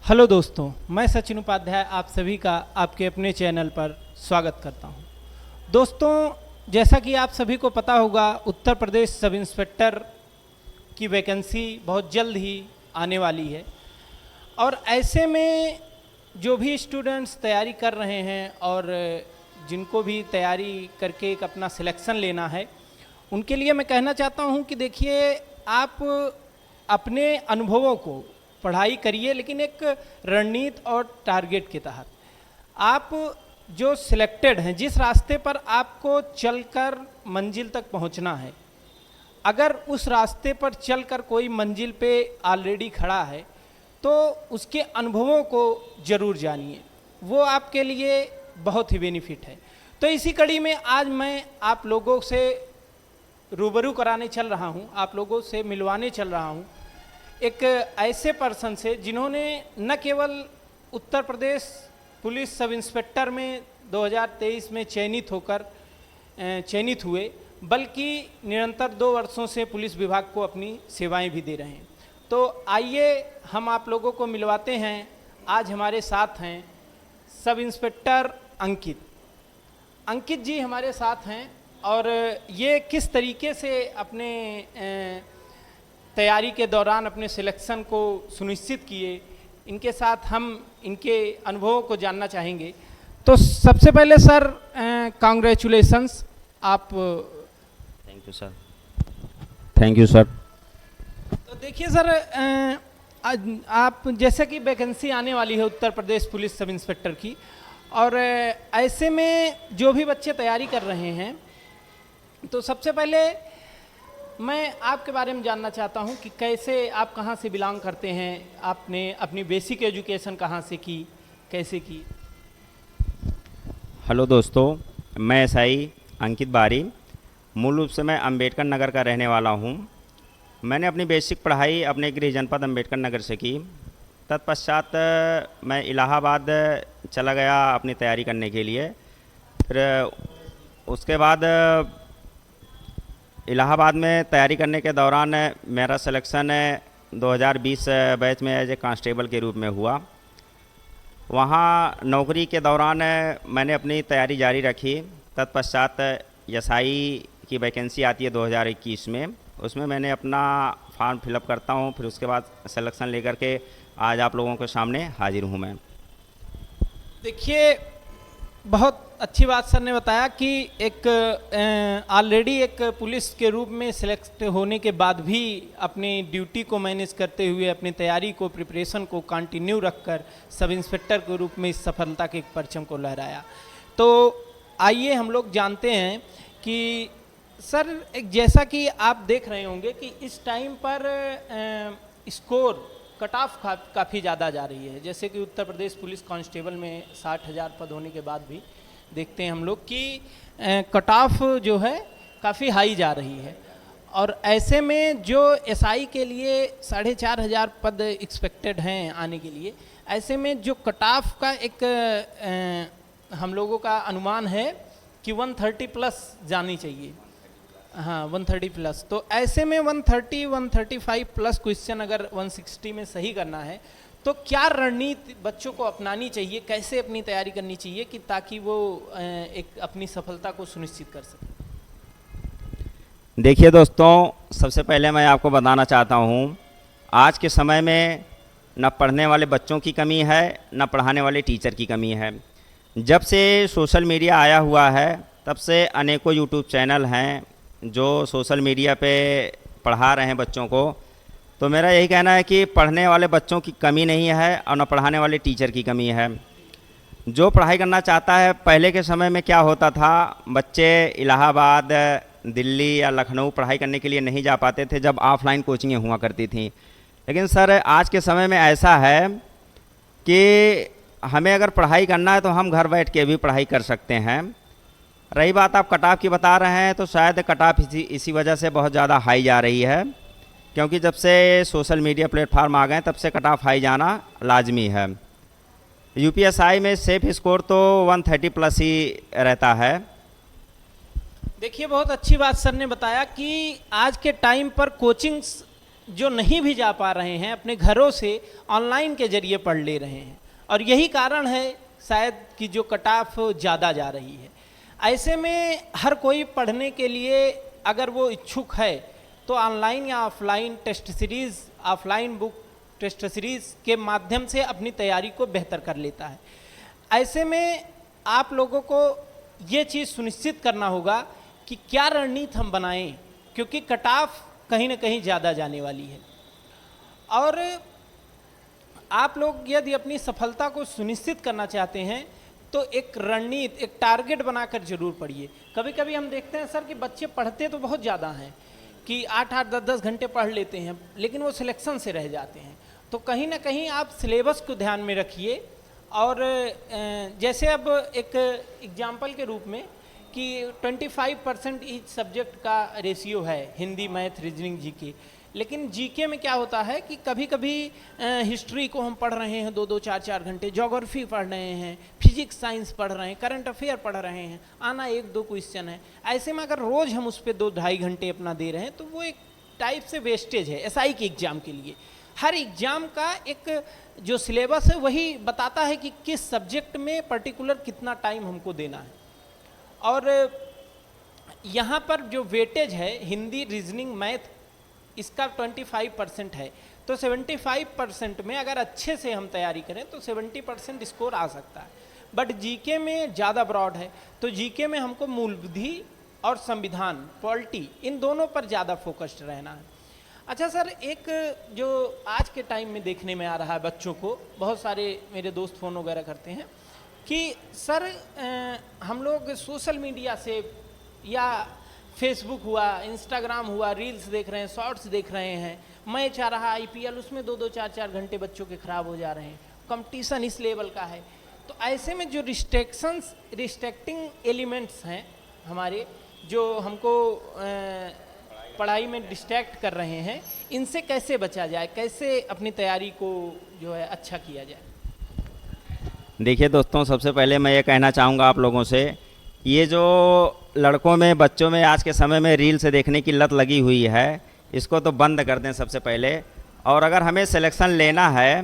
Hello दोस्तों, मैं सचिन उपाध्याय आप सभी का आपके अपने चैनल पर स्वागत करता हूं। दोस्तों, जैसा कि आप सभी को पता होगा, उत्तर प्रदेश सब इंस्पेक्टर की वैकेंसी बहुत जल्द ही आने वाली है और ऐसे में जो भी स्टूडेंट्स तैयारी कर रहे हैं और जिनको भी तैयारी करके एक अपना सिलेक्शन लेना है, उनके लिए मैं कहना चाहता हूं कि देखिए, आप अपने अनुभवों को पढ़ाई करिए, लेकिन एक रणनीति और टारगेट के तहत। आप जो सिलेक्टेड हैं, जिस रास्ते पर आपको चलकर मंजिल तक पहुंचना है, अगर उस रास्ते पर चलकर कोई मंजिल पे ऑलरेडी खड़ा है तो उसके अनुभवों को ज़रूर जानिए, वो आपके लिए बहुत ही बेनिफिट है। तो इसी कड़ी में आज मैं आप लोगों से रूबरू कराने चल रहा हूँ, आप लोगों से मिलवाने चल रहा हूँ एक ऐसे पर्सन से जिन्होंने न केवल Uttar Pradesh police sub inspector में 2023 में चयनित हुए, बल्कि निरंतर 2 वर्षों से पुलिस विभाग को अपनी सेवाएं भी दे रहे हैं। तो आइए हम आप लोगों को मिलवाते हैं। आज हमारे साथ हैं सब इंस्पेक्टर अंकित जी हमारे साथ हैं और ये किस तरीके से अपने तैयारी के दौरान अपने सिलेक्शन को सुनिश्चित किए, इनके साथ हम इनके अनुभवों को जानना चाहेंगे। तो सबसे पहले सर, कांग्रेचुलेशंस। आप थैंक यू सर। तो देखिए सर, आप जैसे कि वैकेंसी आने वाली है Uttar Pradesh police sub inspector की, और ऐसे में जो भी बच्चे तैयारी कर रहे हैं, तो सबसे पहले मैं आपके बारे में जानना चाहता हूं कि कैसे, आप कहां से बिलोंग करते हैं, आपने अपनी बेसिक एजुकेशन कहां से की, कैसे की? हेलो दोस्तों, मैं एसआई अंकित बारी, मूल रूप से मैं अंबेडकर नगर का रहने वाला हूं। मैंने अपनी बेसिक पढ़ाई अपने गृह जनपद अंबेडकर नगर से की। तत्पश्चात मैं इलाहाबाद चला गया अपनी तैयारी करने के लिए। फिर उसके बाद इलाहाबाद में तैयारी करने के दौरान मेरा सिलेक्शन 2020 बैच में एज ए कांस्टेबल के रूप में हुआ। वहाँ नौकरी के दौरान मैंने अपनी तैयारी जारी रखी। तत्पश्चात एसआई की वैकेंसी आती है 2021 में, उसमें मैंने अपना फॉर्म फिलअप करता हूँ। फिर उसके बाद सिलेक्शन लेकर के आज आप लोगों के सामने हाजिर हूँ मैं। देखिए, बहुत अच्छी बात सर ने बताया कि एक ऑलरेडी एक पुलिस के रूप में सिलेक्ट होने के बाद भी अपनी ड्यूटी को मैनेज करते हुए अपनी तैयारी को, प्रिपरेशन को कंटिन्यू रखकर सब इंस्पेक्टर के रूप में इस सफलता के एक परचम को लहराया। तो आइए हम लोग जानते हैं कि सर, एक जैसा कि आप देख रहे होंगे कि इस टाइम पर स्कोर कट ऑफ काफ़ी ज़्यादा जा रही है। जैसे कि उत्तर प्रदेश पुलिस कांस्टेबल में 60,000 पद होने के बाद भी देखते हैं हम लोग कि कट ऑफ जो है काफ़ी हाई जा रही है, और ऐसे में जो एसआई के लिए 4,500 पद एक्सपेक्टेड हैं आने के लिए, ऐसे में जो कट ऑफ का एक हम लोगों का अनुमान है कि 130 प्लस जानी चाहिए। हाँ, 130 प्लस। तो ऐसे में 130, 135 प्लस क्वेश्चन अगर 160 में सही करना है, तो क्या रणनीति बच्चों को अपनानी चाहिए, कैसे अपनी तैयारी करनी चाहिए कि ताकि वो एक अपनी सफलता को सुनिश्चित कर सके? देखिए दोस्तों, सबसे पहले मैं आपको बताना चाहता हूँ, आज के समय में न पढ़ने वाले बच्चों की कमी है, न पढ़ाने वाले टीचर की कमी है। जब से सोशल मीडिया आया हुआ है, तब से अनेकों यूट्यूब चैनल हैं जो सोशल मीडिया पे पढ़ा रहे हैं बच्चों को। तो मेरा यही कहना है कि पढ़ने वाले बच्चों की कमी नहीं है और न पढ़ाने वाले टीचर की कमी है। जो पढ़ाई करना चाहता है, पहले के समय में क्या होता था, बच्चे इलाहाबाद, दिल्ली या लखनऊ पढ़ाई करने के लिए नहीं जा पाते थे जब ऑफलाइन कोचिंगें हुआ करती थी। लेकिन सर, आज के समय में ऐसा है कि हमें अगर पढ़ाई करना है तो हम घर बैठ के भी पढ़ाई कर सकते हैं। रही बात आप कट ऑफ की बता रहे हैं, तो शायद कट ऑफ इसी वजह से बहुत ज़्यादा हाई जा रही है, क्योंकि जब से सोशल मीडिया प्लेटफार्म आ गए तब से कट ऑफ हाई जाना लाजमी है। यूपीएसआई में सेफ स्कोर तो 130 प्लस ही रहता है। देखिए, बहुत अच्छी बात सर ने बताया कि आज के टाइम पर कोचिंग्स जो नहीं भी जा पा रहे हैं अपने घरों से ऑनलाइन के जरिए पढ़ ले रहे हैं, और यही कारण है शायद कि जो कट ऑफ ज़्यादा जा रही है। ऐसे में हर कोई पढ़ने के लिए अगर वो इच्छुक है तो ऑनलाइन या offline test series, offline book test series के माध्यम से अपनी तैयारी को बेहतर कर लेता है। ऐसे में आप लोगों को ये चीज़ सुनिश्चित करना होगा कि क्या रणनीति हम बनाएं, क्योंकि कट ऑफ कहीं ना कहीं ज़्यादा जाने वाली है। और आप लोग यदि अपनी सफलता को सुनिश्चित करना चाहते हैं तो एक रणनीति, एक टारगेट बनाकर जरूर पढ़िए। कभी कभी हम देखते हैं सर कि बच्चे पढ़ते तो बहुत ज़्यादा हैं कि 8-8, 10-10 घंटे पढ़ लेते हैं, लेकिन वो सिलेक्शन से रह जाते हैं। तो कहीं ना कहीं आप सिलेबस को ध्यान में रखिए। और जैसे अब एक एग्जाम्पल के रूप में कि 25% ईच सब्जेक्ट का रेशियो है, हिंदी, मैथ, रीजनिंग, जीके। लेकिन जीके में क्या होता है कि कभी कभी हिस्ट्री को हम पढ़ रहे हैं 2-2, 4-4 घंटे, ज्योग्राफी पढ़ रहे हैं, फिजिक्स साइंस पढ़ रहे हैं, करंट अफेयर पढ़ रहे हैं, आना 1-2 क्वेश्चन है। ऐसे में अगर रोज़ हम उस पर 2-2.5 घंटे अपना दे रहे हैं तो वो एक टाइप से वेस्टेज है। एसआई के एग्ज़ाम के लिए हर एग्ज़ाम का एक जो सिलेबस है वही बताता है कि किस सब्जेक्ट में पर्टिकुलर कितना टाइम हमको देना है। और यहाँ पर जो वेटेज है हिंदी, रीजनिंग, मैथ, इसका 25% है। तो 75% में अगर अच्छे से हम तैयारी करें तो 70% स्कोर आ सकता है। बट जीके में ज़्यादा ब्रॉड है, तो जीके में हमको मूल बुद्धि और संविधान, पॉलिटी, इन दोनों पर ज़्यादा फोकस्ड रहना है। अच्छा सर, एक जो आज के टाइम में देखने में आ रहा है बच्चों को, बहुत सारे मेरे दोस्त फ़ोन वगैरह करते हैं कि सर हम लोग सोशल मीडिया से या फेसबुक हुआ, इंस्टाग्राम हुआ, रील्स देख रहे हैं, शॉर्ट्स देख रहे हैं, मैच आ रहा है आईपीएल, उसमें 2-2, 4-4 घंटे बच्चों के खराब हो जा रहे हैं, कंपटीशन इस लेवल का है। तो ऐसे में जो रिस्ट्रिक्टिंग एलिमेंट्स हैं हमारे, जो हमको पढ़ाई में डिस्ट्रैक्ट कर रहे हैं, इनसे कैसे बचा जाए, कैसे अपनी तैयारी को जो है अच्छा किया जाए? देखिए दोस्तों, सबसे पहले मैं ये कहना चाहूँगा आप लोगों से, ये जो लड़कों में, बच्चों में आज के समय में रील से देखने की लत लगी हुई है, इसको तो बंद कर दें सबसे पहले। और अगर हमें सिलेक्शन लेना है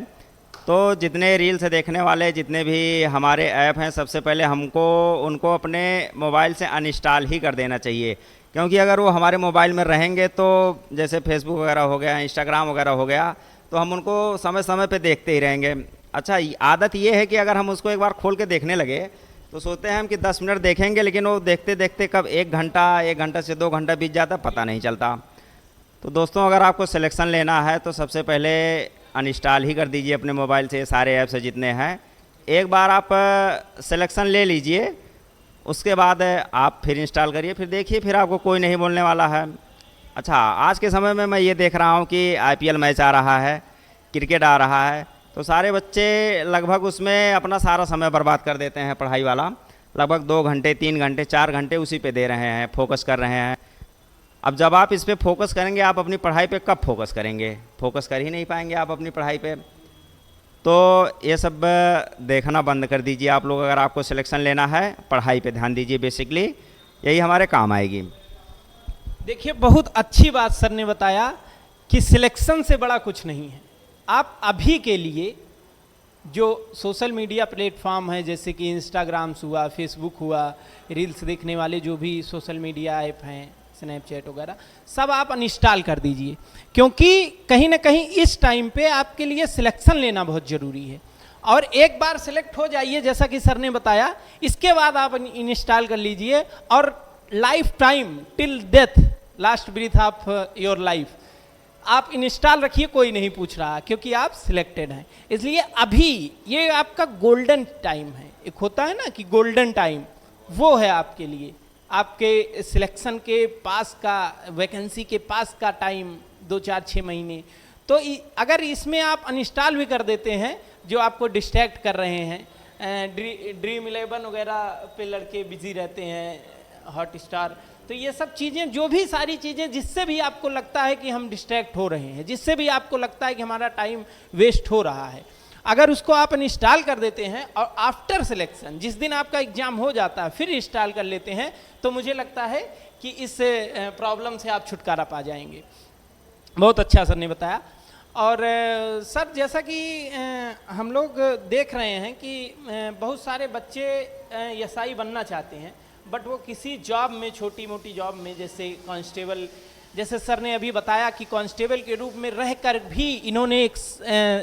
तो जितने रील से देखने वाले जितने भी हमारे ऐप हैं, सबसे पहले हमको उनको अपने मोबाइल से अनइंस्टॉल ही कर देना चाहिए। क्योंकि अगर वो हमारे मोबाइल में रहेंगे तो जैसे फेसबुक वगैरह हो गया, इंस्टाग्राम वगैरह हो गया, तो हम उनको समय समय पे देखते ही रहेंगे। अच्छा, आदत ये है कि अगर हम उसको एक बार खोल के देखने लगे तो सोचते हैं हम कि 10 मिनट देखेंगे, लेकिन वो देखते देखते कब 1 घंटा से 2 घंटा बीत जाता पता नहीं चलता। तो दोस्तों, अगर आपको सिलेक्शन लेना है तो सबसे पहले अनइंस्टॉल ही कर दीजिए अपने मोबाइल से सारे ऐप्स जितने हैं। एक बार आप सिलेक्शन ले लीजिए, उसके बाद आप फिर इंस्टॉल करिए, फिर देखिए, फिर आपको कोई नहीं बोलने वाला है। अच्छा, आज के समय में मैं ये देख रहा हूँ कि आईपीएल मैच आ रहा है, क्रिकेट आ रहा है, तो सारे बच्चे लगभग उसमें अपना सारा समय बर्बाद कर देते हैं। पढ़ाई वाला लगभग 2 घंटे, 3 घंटे, 4 घंटे उसी पे दे रहे हैं, फोकस कर रहे हैं। अब जब आप इस पे फोकस करेंगे, आप अपनी पढ़ाई पे कब फोकस करेंगे? फोकस कर ही नहीं पाएंगे आप अपनी पढ़ाई पे। तो ये सब देखना बंद कर दीजिए आप लोग। अगर आपको सिलेक्शन लेना है, पढ़ाई पे ध्यान दीजिए, बेसिकली यही हमारे काम आएगी। देखिए, बहुत अच्छी बात सर ने बताया कि सिलेक्शन से बड़ा कुछ नहीं है। आप अभी के लिए जो सोशल मीडिया प्लेटफॉर्म है, जैसे कि इंस्टाग्राम्स हुआ, फेसबुक हुआ, रील्स देखने वाले जो भी सोशल मीडिया ऐप हैं, स्नैपचैट वगैरह, सब आप अनइंस्टॉल कर दीजिए। क्योंकि कहीं ना कहीं इस टाइम पे आपके लिए सिलेक्शन लेना बहुत ज़रूरी है। और एक बार सिलेक्ट हो जाइए, जैसा कि सर ने बताया, इसके बाद आप इंस्टॉल कर लीजिए और life time, till death, last breath of your life, आप इंस्टॉल रखिए, कोई नहीं पूछ रहा, क्योंकि आप सिलेक्टेड हैं। इसलिए अभी ये आपका गोल्डन टाइम है। एक होता है ना कि गोल्डन टाइम, वो है आपके लिए, आपके सिलेक्शन के पास का, वैकेंसी के पास का टाइम 2-4-6 महीने। तो अगर इसमें आप अनइंस्टॉल भी कर देते हैं जो आपको डिस्ट्रैक्ट कर रहे हैं, ड्रीम 11 वगैरह पे लड़के बिजी रहते हैं, हॉट स्टार, तो ये सब चीज़ें, जो भी सारी चीज़ें जिससे भी आपको लगता है कि हम डिस्ट्रैक्ट हो रहे हैं, जिससे भी आपको लगता है कि हमारा टाइम वेस्ट हो रहा है, अगर उसको आप इंस्टॉल कर देते हैं और आफ्टर सिलेक्शन, जिस दिन आपका एग्ज़ाम हो जाता है, फिर इंस्टॉल कर लेते हैं, तो मुझे लगता है कि इस प्रॉब्लम से आप छुटकारा पा जाएंगे। बहुत अच्छा सर ने बताया। और सर जैसा कि हम लोग देख रहे हैं कि बहुत सारे बच्चे एसआई बनना चाहते हैं, बट वो किसी जॉब में, छोटी मोटी जॉब में, जैसे कांस्टेबल, जैसे सर ने अभी बताया कि कांस्टेबल के रूप में रहकर भी इन्होंने एक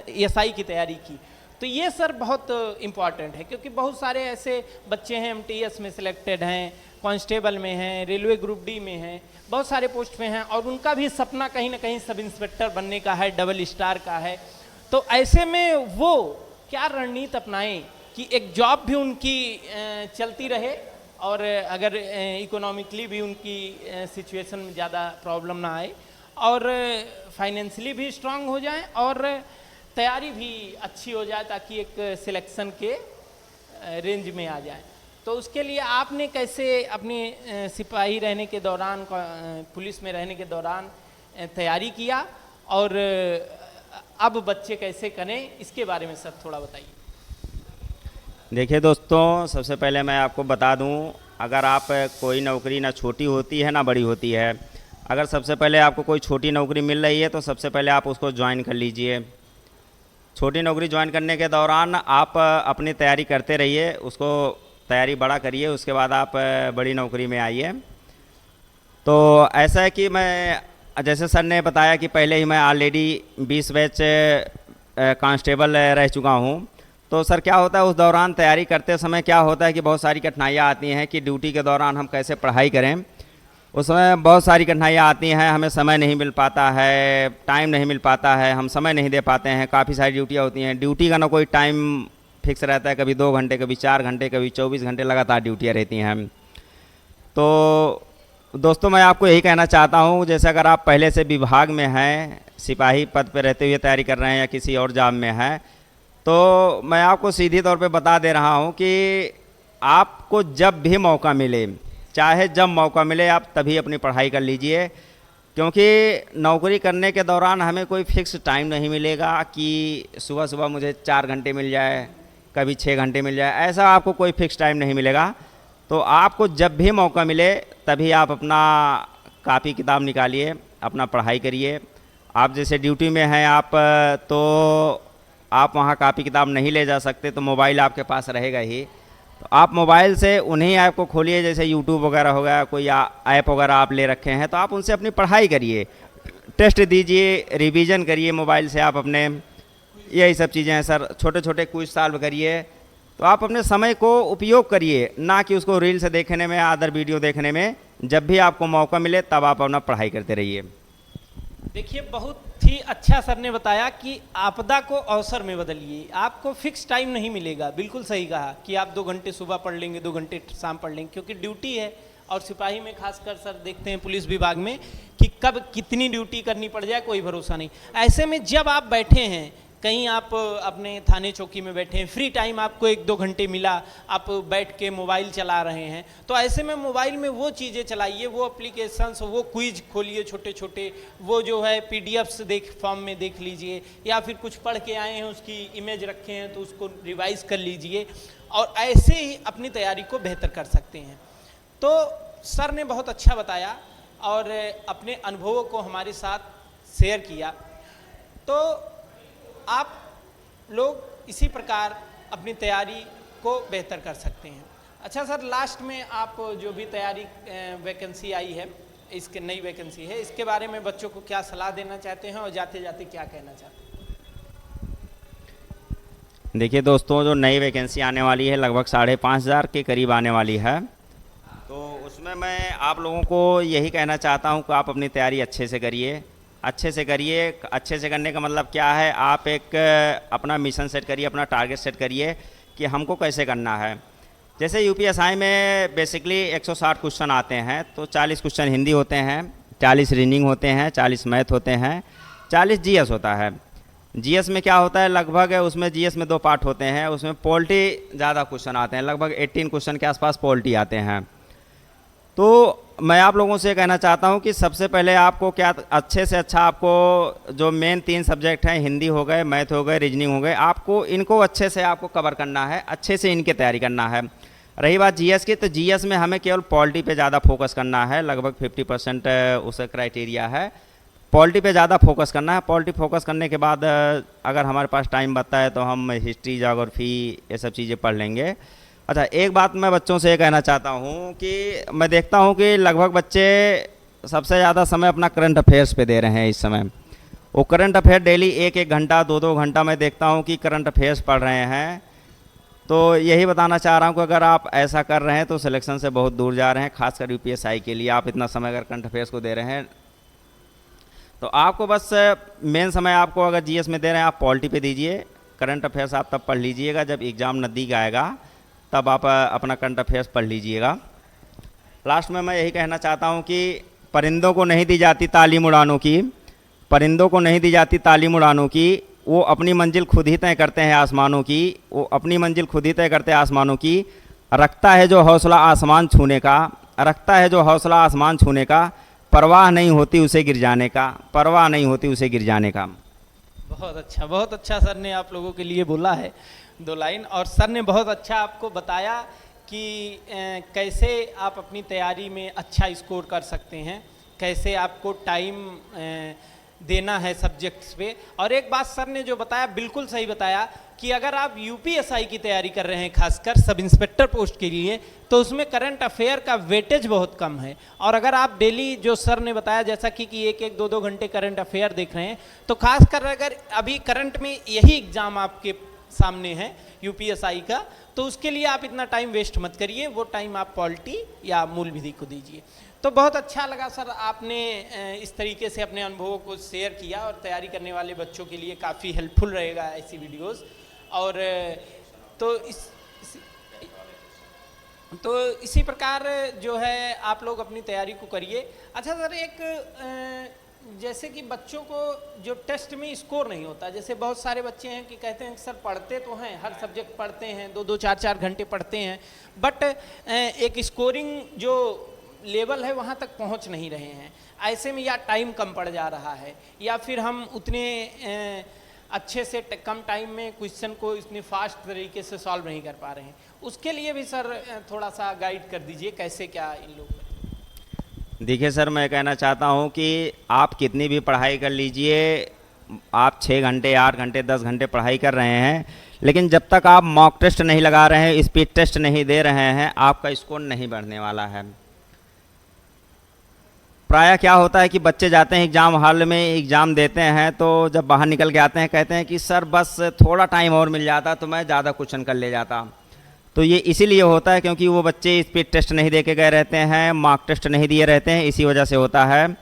एसआई की तैयारी की। तो ये सर बहुत इम्पॉर्टेंट है, क्योंकि बहुत सारे ऐसे बच्चे हैं एमटीएस में सिलेक्टेड हैं, कांस्टेबल में हैं, रेलवे ग्रुप डी में हैं, बहुत सारे पोस्ट में हैं, और उनका भी सपना कहीं ना कहीं सब इंस्पेक्टर बनने का है, डबल स्टार का है। तो ऐसे में वो क्या रणनीति अपनाएं कि एक जॉब भी उनकी चलती रहे, और अगर इकोनॉमिकली भी उनकी सिचुएशन में ज़्यादा प्रॉब्लम ना आए, और फाइनेंशियली भी स्ट्रांग हो जाएं, और तैयारी भी अच्छी हो जाए, ताकि एक सिलेक्शन के रेंज में आ जाए। तो उसके लिए आपने कैसे अपने सिपाही रहने के दौरान, पुलिस में रहने के दौरान तैयारी किया, और अब बच्चे कैसे करें, इसके बारे में सर थोड़ा बताइए। देखिए दोस्तों, सबसे पहले मैं आपको बता दूं, अगर आप कोई नौकरी ना छोटी होती है ना बड़ी होती है, अगर सबसे पहले आपको कोई छोटी नौकरी मिल रही है तो सबसे पहले आप उसको ज्वाइन कर लीजिए। छोटी नौकरी ज्वाइन करने के दौरान आप अपनी तैयारी करते रहिए, उसको तैयारी बड़ा करिए, उसके बाद आप बड़ी नौकरी में आइए। तो ऐसा है कि मैं, जैसे सर ने बताया कि पहले ही मैं ऑलरेडी 20 बैच कांस्टेबल रह चुका हूँ। तो सर क्या होता है, उस दौरान तैयारी करते समय क्या होता है कि बहुत सारी कठिनाइयाँ आती हैं कि ड्यूटी के दौरान हम कैसे पढ़ाई करें। उसमें बहुत सारी कठिनाइयाँ आती हैं, हमें समय नहीं मिल पाता है, टाइम नहीं मिल पाता है, हम समय नहीं दे पाते हैं, काफ़ी सारी ड्यूटियाँ होती हैं। ड्यूटी का ना कोई टाइम फिक्स रहता है, कभी 2 घंटे, कभी 4 घंटे, कभी 24 घंटे लगातार ड्यूटियाँ रहती हैं। तो दोस्तों मैं आपको यही कहना चाहता हूँ, जैसे अगर आप पहले से विभाग में हैं, सिपाही पद पर रहते हुए तैयारी कर रहे हैं या किसी और जॉब में हैं, तो मैं आपको सीधी तौर पे बता दे रहा हूँ कि आपको जब भी मौका मिले, चाहे जब मौका मिले, आप तभी अपनी पढ़ाई कर लीजिए। क्योंकि नौकरी करने के दौरान हमें कोई फिक्स टाइम नहीं मिलेगा कि सुबह सुबह मुझे 4 घंटे मिल जाए, कभी 6 घंटे मिल जाए, ऐसा आपको कोई फिक्स टाइम नहीं मिलेगा। तो आपको जब भी मौका मिले तभी आप अपना कापी किताब निकालिए, अपना पढ़ाई करिए। आप जैसे ड्यूटी में हैं आप, तो आप वहाँ कापी किताब नहीं ले जा सकते, तो मोबाइल आपके पास रहेगा ही। तो आप मोबाइल से उन्हीं ऐप को खोलिए, जैसे यूट्यूब वगैरह हो गया, कोई ऐप वगैरह आप ले रखे हैं, तो आप उनसे अपनी पढ़ाई करिए, टेस्ट दीजिए, रिवीजन करिए मोबाइल से आप अपने। यही सब चीज़ें हैं सर, छोटे छोटे क्विज सॉल्व करिए। तो आप अपने समय को उपयोग करिए, ना कि उसको रील से देखने में, अदर वीडियो देखने में। जब भी आपको मौका मिले तब आप अपना पढ़ाई करते रहिए। देखिए बहुत ही अच्छा सर ने बताया कि आपदा को अवसर में बदलिए। आपको फिक्स टाइम नहीं मिलेगा, बिल्कुल सही कहा कि आप 2 घंटे सुबह पढ़ लेंगे, 2 घंटे शाम पढ़ लेंगे, क्योंकि ड्यूटी है। और सिपाही में खासकर सर देखते हैं पुलिस विभाग में कि कब कितनी ड्यूटी करनी पड़ जाए कोई भरोसा नहीं। ऐसे में जब आप बैठे हैं कहीं, आप अपने थाने चौकी में बैठे हैं, फ्री टाइम आपको 1-2 घंटे मिला, आप बैठ के मोबाइल चला रहे हैं, तो ऐसे में मोबाइल में वो चीज़ें चलाइए, वो एप्लीकेशंस, वो क्विज खोलिए छोटे छोटे, वो जो है पीडीएफ्स फॉर्म में देख लीजिए, या फिर कुछ पढ़ के आए हैं उसकी इमेज रखे हैं तो उसको रिवाइज कर लीजिए, और ऐसे ही अपनी तैयारी को बेहतर कर सकते हैं। तो सर ने बहुत अच्छा बताया और अपने अनुभवों को हमारे साथ शेयर किया। तो आप लोग इसी प्रकार अपनी तैयारी को बेहतर कर सकते हैं। अच्छा सर, लास्ट में आप जो भी तैयारी वैकेंसी आई है, इसके नई वैकेंसी है, इसके बारे में बच्चों को क्या सलाह देना चाहते हैं और जाते जाते क्या कहना चाहते हैं? देखिए दोस्तों, जो नई वैकेंसी आने वाली है लगभग 5,500 के करीब आने वाली है, तो उसमें मैं आप लोगों को यही कहना चाहता हूं कि आप अपनी तैयारी अच्छे से करिए, अच्छे से करिए। अच्छे से करने का मतलब क्या है, आप एक अपना मिशन सेट करिए, अपना टारगेट सेट करिए कि हमको कैसे करना है। जैसे यूपीएसआई में बेसिकली 160 क्वेश्चन आते हैं, तो 40 क्वेश्चन हिंदी होते हैं, 40 रीजनिंग होते हैं, 40 मैथ होते हैं, 40 जीएस होता है। जीएस में क्या होता है, लगभग उसमें जीएस में 2 पार्ट होते हैं, उसमें पॉलिटी ज़्यादा क्वेश्चन आते हैं, लगभग 18 क्वेश्चन के आसपास पॉलिटी आते हैं। तो मैं आप लोगों से कहना चाहता हूं कि सबसे पहले आपको क्या, अच्छे से अच्छा आपको जो मेन 3 सब्जेक्ट हैं, हिंदी हो गए, मैथ हो गए, रीजनिंग हो गए, आपको इनको अच्छे से आपको कवर करना है, अच्छे से इनकी तैयारी करना है। रही बात जीएस की, तो जीएस में हमें केवल पॉलिटी पे ज़्यादा फोकस करना है, लगभग 50% उसका क्राइटेरिया है। पॉलिटी पे ज़्यादा फोकस करना है। पॉलिटी फोकस करने के बाद अगर हमारे पास टाइम बचता है तो हम हिस्ट्री, ज्योग्राफी, ये सब चीज़ें पढ़ लेंगे। अच्छा, एक बात मैं बच्चों से ये कहना चाहता हूँ कि मैं देखता हूँ कि लगभग बच्चे सबसे ज़्यादा समय अपना करंट अफेयर्स पे दे रहे हैं इस समय। वो करंट अफेयर डेली 1-1 घंटा, 2-2 घंटा मैं देखता हूँ कि करंट अफेयर्स पढ़ रहे हैं। तो यही बताना चाह रहा हूँ कि अगर आप ऐसा कर रहे हैं तो सिलेक्शन से बहुत दूर जा रहे हैं, खासकर यूपीएसआई के लिए। आप इतना समय अगर करंट अफेयर्स को दे रहे हैं तो आपको बस मेन समय आपको अगर जीएस में दे रहे हैं आप पॉलिटी पे दीजिए। करंट अफेयर्स आप तब पढ़ लीजिएगा जब एग्ज़ाम नज़दीक आएगा, तब आप अपना करंट अफेयर्स पढ़ लीजिएगा। लास्ट में मैं यही कहना चाहता हूँ कि परिंदों को नहीं दी जाती तालीम उड़ानों की, परिंदों को नहीं दी जाती तालीम उड़ानों की, वो अपनी मंजिल खुद ही तय करते हैं आसमानों की, वो अपनी मंजिल खुद ही तय करते हैं आसमानों की। रखता है जो हौसला आसमान छूने का, रखता है जो हौसला आसमान छूने का, परवाह नहीं होती उसे गिर जाने का, परवाह नहीं होती उसे गिर जाने का। बहुत अच्छा सर ने आप लोगों के लिए बोला है 2 लाइन। और सर ने बहुत अच्छा आपको बताया कि कैसे आप अपनी तैयारी में अच्छा स्कोर कर सकते हैं, कैसे आपको टाइम देना है सब्जेक्ट्स पे। और एक बात सर ने जो बताया बिल्कुल सही बताया कि अगर आप यूपीएसआई की तैयारी कर रहे हैं, खासकर सब इंस्पेक्टर पोस्ट के लिए, तो उसमें करंट अफेयर का वेटेज बहुत कम है। और अगर आप डेली जो सर ने बताया जैसा कि 1-1, 2-2 घंटे करंट अफेयर देख रहे हैं, तो खासकर अगर अभी करंट में यही एग्ज़ाम आपके सामने है यूपीएसआई का, तो उसके लिए आप इतना टाइम वेस्ट मत करिए, वो टाइम आप पॉलिटी या मूल विधि को दीजिए। तो बहुत अच्छा लगा सर, आपने इस तरीके से अपने अनुभवों को शेयर किया और तैयारी करने वाले बच्चों के लिए काफ़ी हेल्पफुल रहेगा ऐसी वीडियोस। और तो इसी प्रकार जो है आप लोग अपनी तैयारी को करिए। अच्छा सर, एक जैसे कि बच्चों को जो टेस्ट में स्कोर नहीं होता, जैसे बहुत सारे बच्चे हैं कि कहते हैं कि सर पढ़ते तो हैं, हर सब्जेक्ट पढ़ते हैं, 2-2, 4-4 घंटे पढ़ते हैं, बट एक स्कोरिंग जो लेवल है वहाँ तक पहुँच नहीं रहे हैं। ऐसे में या टाइम कम पड़ जा रहा है, या फिर हम उतने अच्छे से कम टाइम में क्वेश्चन को इतनी फास्ट तरीके से सॉल्व नहीं कर पा रहे हैं। उसके लिए भी सर थोड़ा सा गाइड कर दीजिए, कैसे क्या इन लोग। देखिए सर, मैं कहना चाहता हूँ कि आप कितनी भी पढ़ाई कर लीजिए, आप 6 घंटे, 8 घंटे, 10 घंटे पढ़ाई कर रहे हैं, लेकिन जब तक आप मॉक टेस्ट नहीं लगा रहे हैं, स्पीड टेस्ट नहीं दे रहे हैं, आपका स्कोर नहीं बढ़ने वाला है। प्रायः क्या होता है कि बच्चे जाते हैं एग्ज़ाम हॉल में, एग्ज़ाम देते हैं, तो जब बाहर निकल के आते हैं कहते हैं कि सर बस थोड़ा टाइम और मिल जाता तो मैं ज़्यादा क्वेश्चन कर ले जाता। तो ये इसीलिए होता है क्योंकि वो बच्चे स्पीड टेस्ट नहीं दे के गए रहते हैं, मार्क टेस्ट नहीं दिए रहते हैं, इसी वजह से होता है।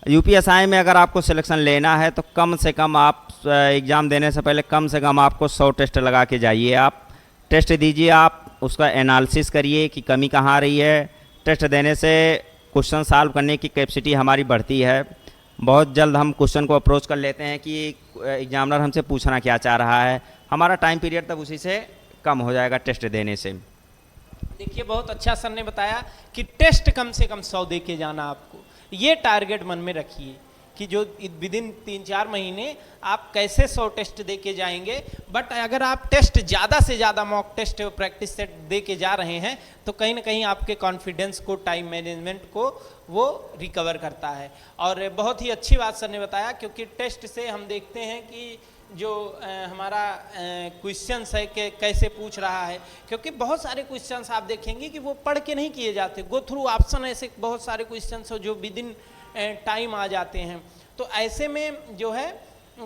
यूपीएसआई में अगर आपको सिलेक्शन लेना है तो कम से कम आप एग्ज़ाम देने से पहले कम से कम आपको 100 टेस्ट लगा के जाइए। आप टेस्ट दीजिए, आप उसका एनालिसिस करिए कि कमी कहाँ आ रही है। टेस्ट देने से क्वेश्चन सॉल्व करने की कैपेसिटी हमारी बढ़ती है। बहुत जल्द हम क्वेश्चन को अप्रोच कर लेते हैं कि एग्जामिनर हमसे पूछना क्या चाह रहा है, हमारा टाइम पीरियड तब उसी से कम हो जाएगा टेस्ट देने से। देखिए बहुत अच्छा सर ने बताया कि टेस्ट कम से कम 100 दे के जाना, आपको ये टारगेट मन में रखिए कि जो विदिन 3-4 महीने आप कैसे 100 टेस्ट दे के जाएंगे। बट अगर आप टेस्ट ज़्यादा से ज़्यादा मॉक टेस्ट प्रैक्टिस सेट दे के जा रहे हैं तो कहीं ना कहीं आपके कॉन्फिडेंस को, टाइम मैनेजमेंट को वो रिकवर करता है। और बहुत ही अच्छी बात सर ने बताया, क्योंकि टेस्ट से हम देखते हैं कि जो हमारा क्वेश्चंस है कि कैसे पूछ रहा है, क्योंकि बहुत सारे क्वेश्चंस आप देखेंगे कि वो पढ़ के नहीं किए जाते, गो थ्रू ऑप्शन ऐसे बहुत सारे क्वेश्चंस हो जो विदिन टाइम आ जाते हैं। तो ऐसे में जो है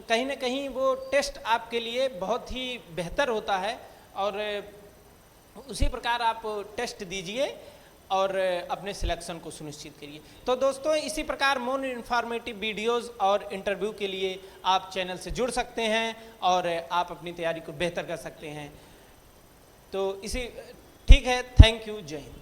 कहीं ना कहीं वो टेस्ट आपके लिए बहुत ही बेहतर होता है। और उसी प्रकार आप टेस्ट दीजिए और अपने सिलेक्शन को सुनिश्चित करिए। तो दोस्तों इसी प्रकार मोर इन्फॉर्मेटिव वीडियोस और इंटरव्यू के लिए आप चैनल से जुड़ सकते हैं और आप अपनी तैयारी को बेहतर कर सकते हैं। तो इसी ठीक है, थैंक यू, जय हिंद।